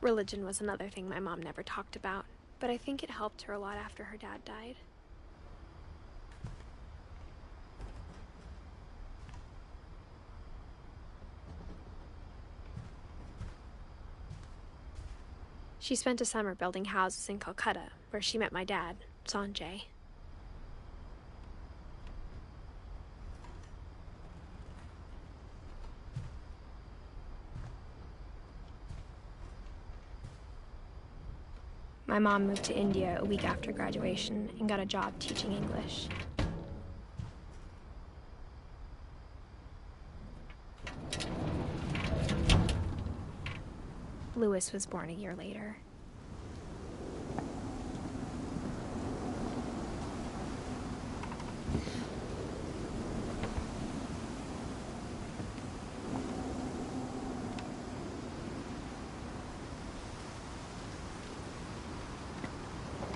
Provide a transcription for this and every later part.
Religion was another thing my mom never talked about, but I think it helped her a lot after her dad died. She spent a summer building houses in Calcutta, where she met my dad, Sanjay. My mom moved to India a week after graduation and got a job teaching English. Louis was born a year later.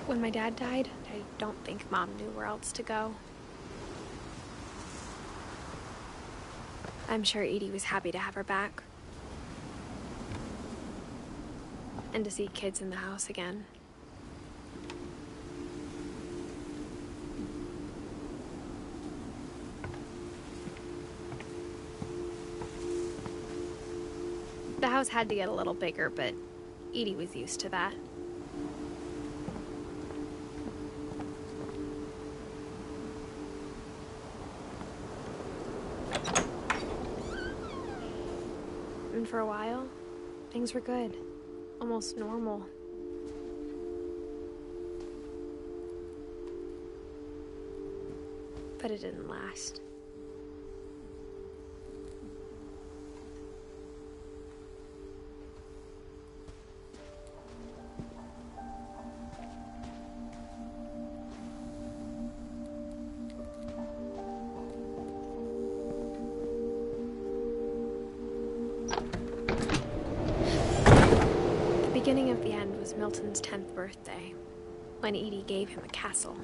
When my dad died, I don't think Mom knew where else to go. I'm sure Edie was happy to have her back. And to see kids in the house again. The house had to get a little bigger, but Edie was used to that. And for a while, things were good. Almost normal. But it didn't last. The beginning of the end was Milton's 10th birthday, when Edie gave him a castle.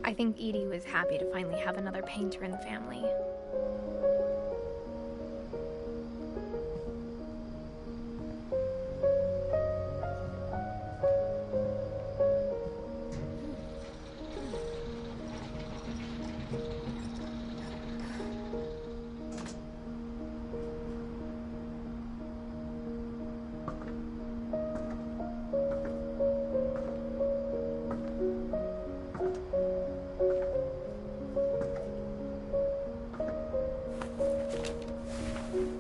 I think Edie was happy to finally have another painter in the family.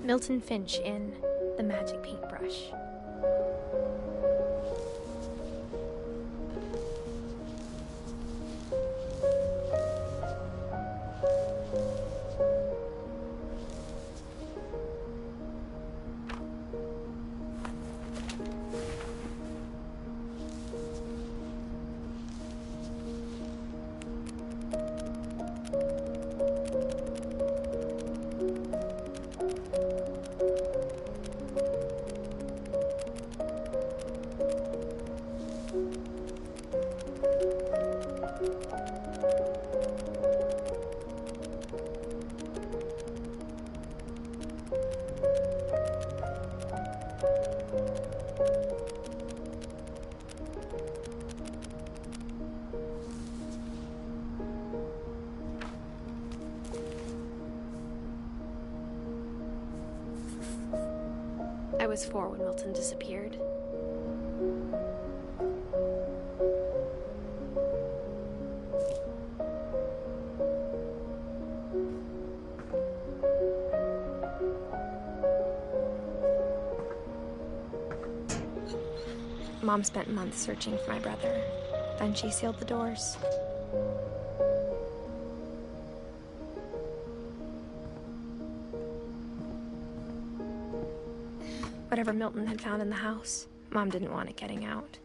Milton Finch in The Magic Paintbrush. I was 4 when Milton disappeared. Mom spent months searching for my brother. Then she sealed the doors. Whatever Milton had found in the house, Mom didn't want it getting out.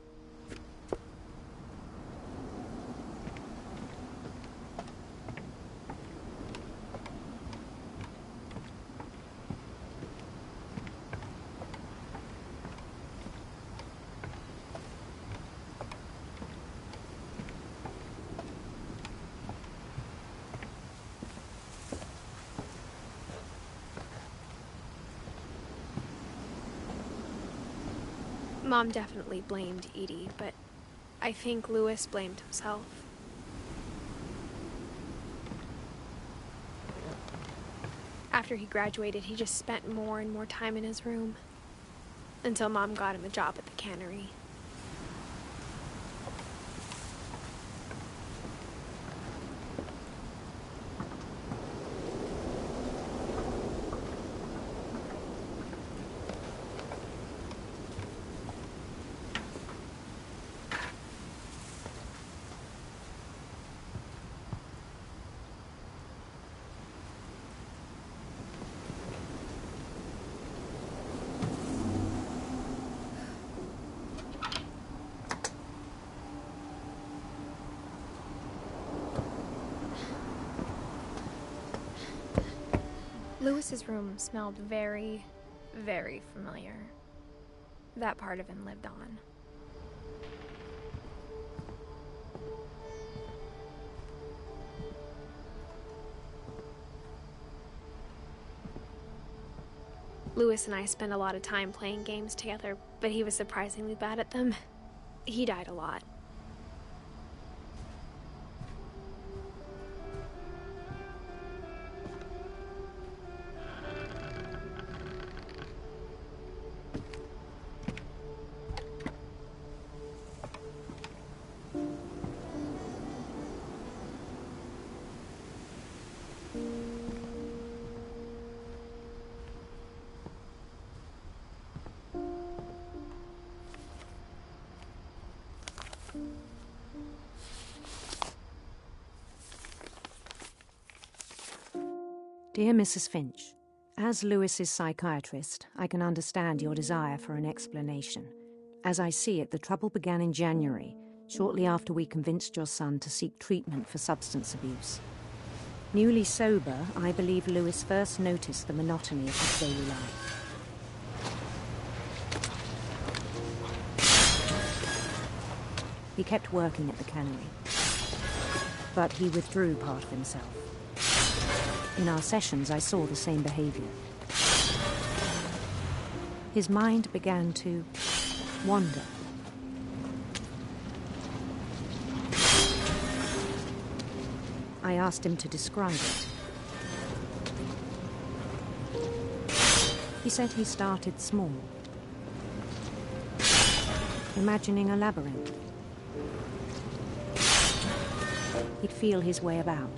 Mom definitely blamed Edie, but I think Lewis blamed himself. After he graduated, he just spent more and more time in his room, until Mom got him a job at the cannery. Lewis's room smelled very, very familiar. That part of him lived on. Lewis and I spent a lot of time playing games together, but he was surprisingly bad at them. He died a lot. Dear Mrs. Finch, as Lewis's psychiatrist, I can understand your desire for an explanation. As I see it, the trouble began in January, shortly after we convinced your son to seek treatment for substance abuse. Newly sober, I believe Lewis first noticed the monotony of his daily life. He kept working at the cannery, but he withdrew part of himself. In our sessions, I saw the same behavior. His mind began to wander. I asked him to describe it. He said he started small, imagining a labyrinth. He'd feel his way about.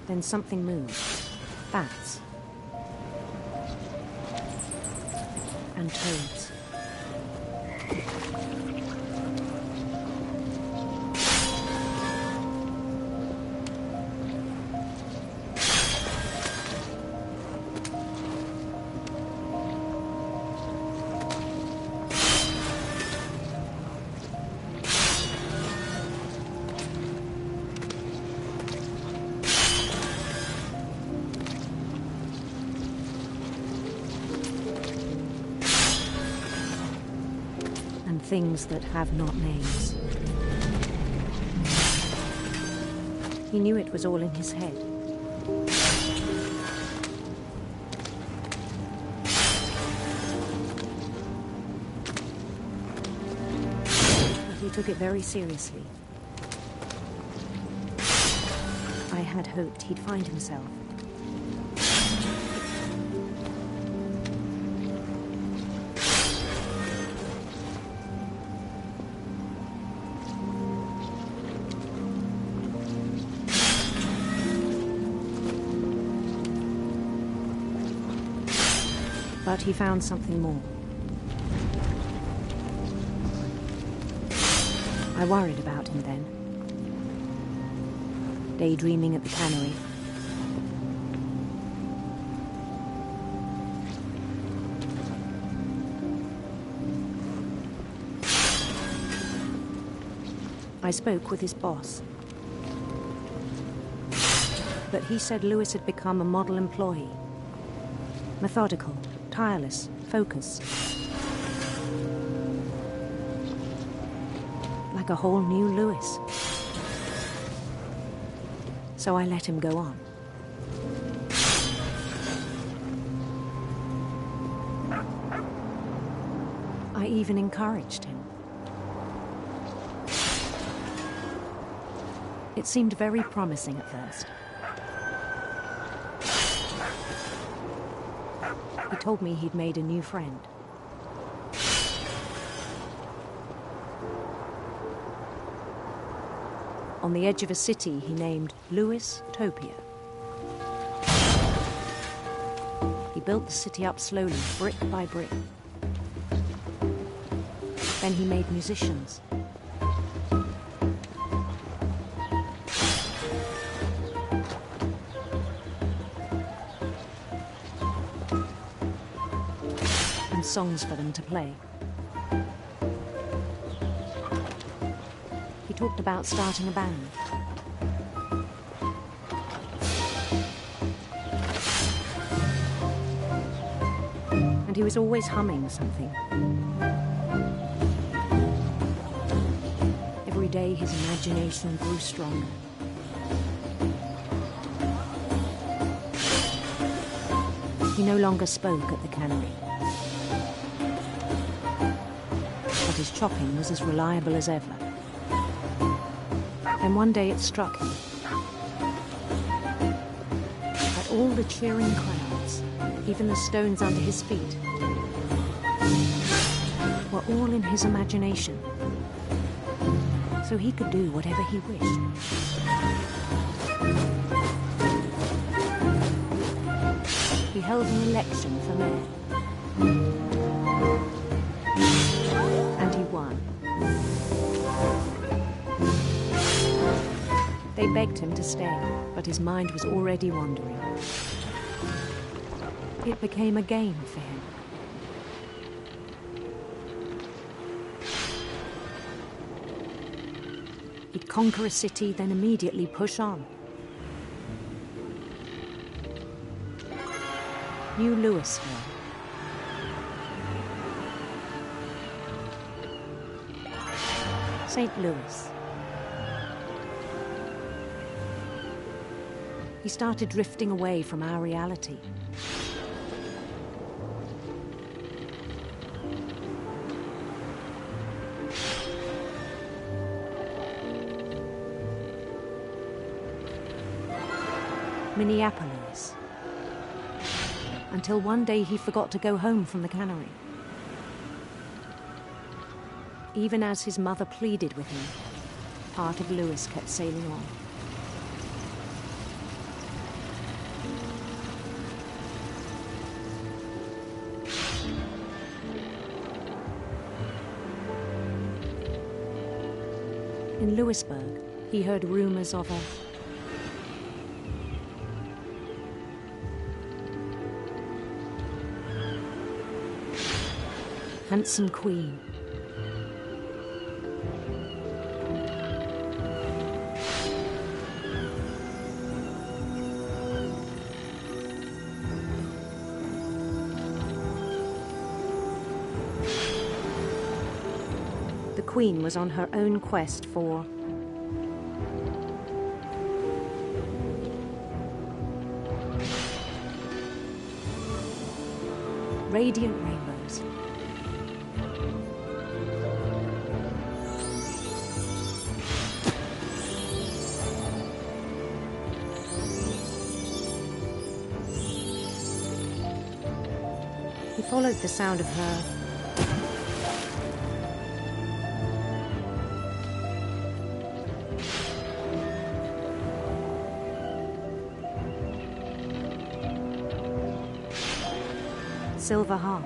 Then something moved. Bats. And toads. Things that have not names. He knew it was all in his head. But he took it very seriously. I had hoped he'd find himself. But he found something more. I worried about him then. Daydreaming at the cannery. I spoke with his boss. But he said Lewis had become a model employee. Methodical, tireless, focused. Like a whole new Lewis. So I let him go on. I even encouraged him. It seemed very promising at first. He told me he'd made a new friend. On the edge of a city he named Lewis Topia. He built the city up slowly, brick by brick. Then he made musicians. And songs for them to play. He talked about starting a band. And he was always humming something. Every day his imagination grew stronger. He no longer spoke at the cannery. But his chopping was as reliable as ever. Then one day it struck him that all the cheering crowds, even the stones under his feet, were all in his imagination. So he could do whatever he wished. He held an election for mayor. And he won. They begged him to stay, but his mind was already wandering. It became a game for him. He'd conquer a city, then immediately push on. New Louisville. St. Louis. He started drifting away from our reality. Minneapolis. Until one day he forgot to go home from the cannery. Even as his mother pleaded with him, part of Lewis kept sailing on. In Lewisburg, he heard rumors of a handsome queen. The queen was on her own quest for radiant rainbows. He followed the sound of her silver harp.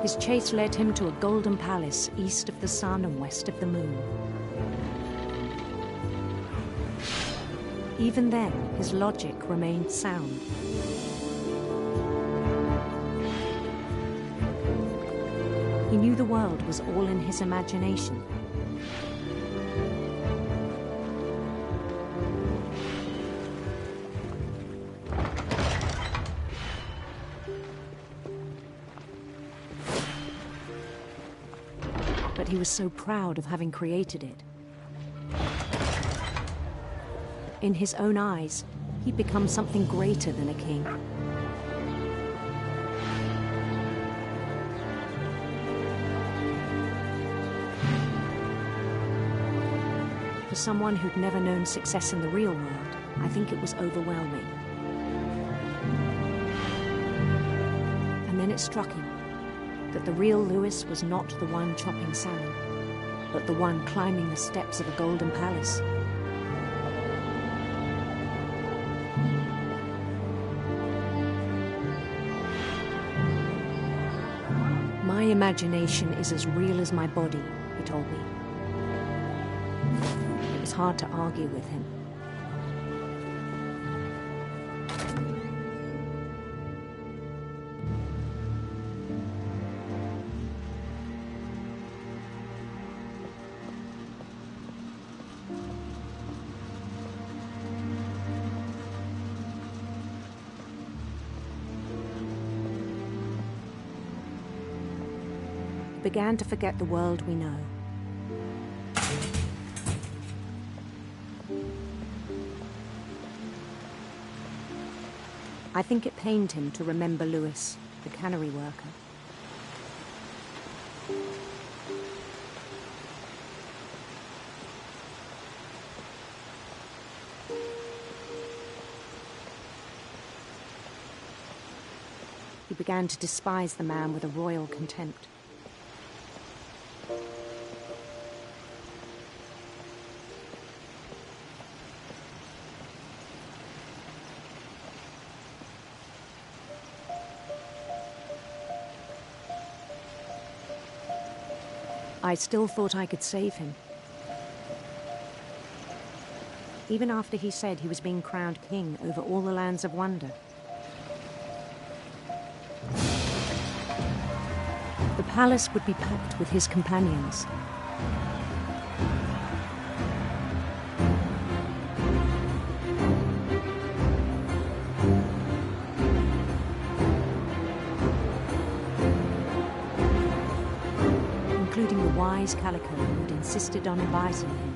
His chase led him to a golden palace east of the sun and west of the moon. Even then, his logic remained sound. He knew the world was all in his imagination. But he was so proud of having created it. In his own eyes, he'd become something greater than a king. For someone who'd never known success in the real world, I think it was overwhelming. And then it struck him that the real Lewis was not the one chopping salmon, but the one climbing the steps of a golden palace. My imagination is as real as my body, he told me. It was hard to argue with him. Began to forget the world we know. I think it pained him to remember Lewis, the cannery worker. He began to despise the man with a royal contempt. I still thought I could save him. Even after he said he was being crowned king over all the lands of wonder. The palace would be packed with his companions. Including the wise Calico who'd insisted on advising him.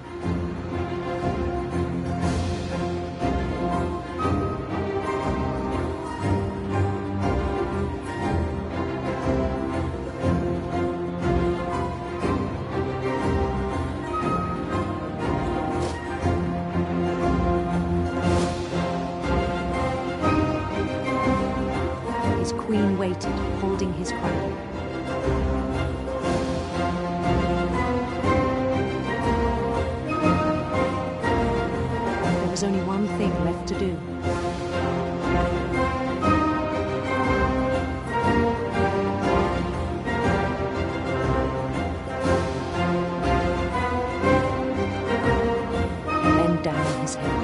His queen waited, holding his crown. There was only one thing left to do. Bend down his head.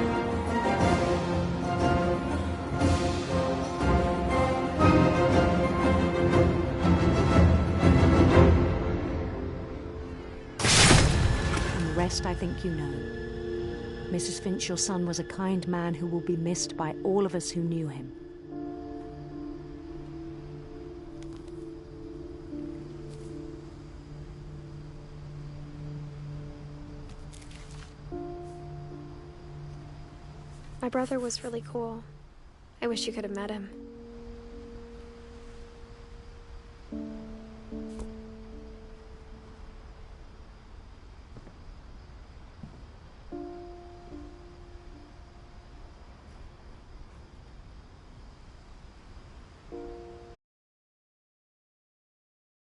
I think you know. Mrs. Finch, your son was a kind man who will be missed by all of us who knew him. My brother was really cool. I wish you could have met him.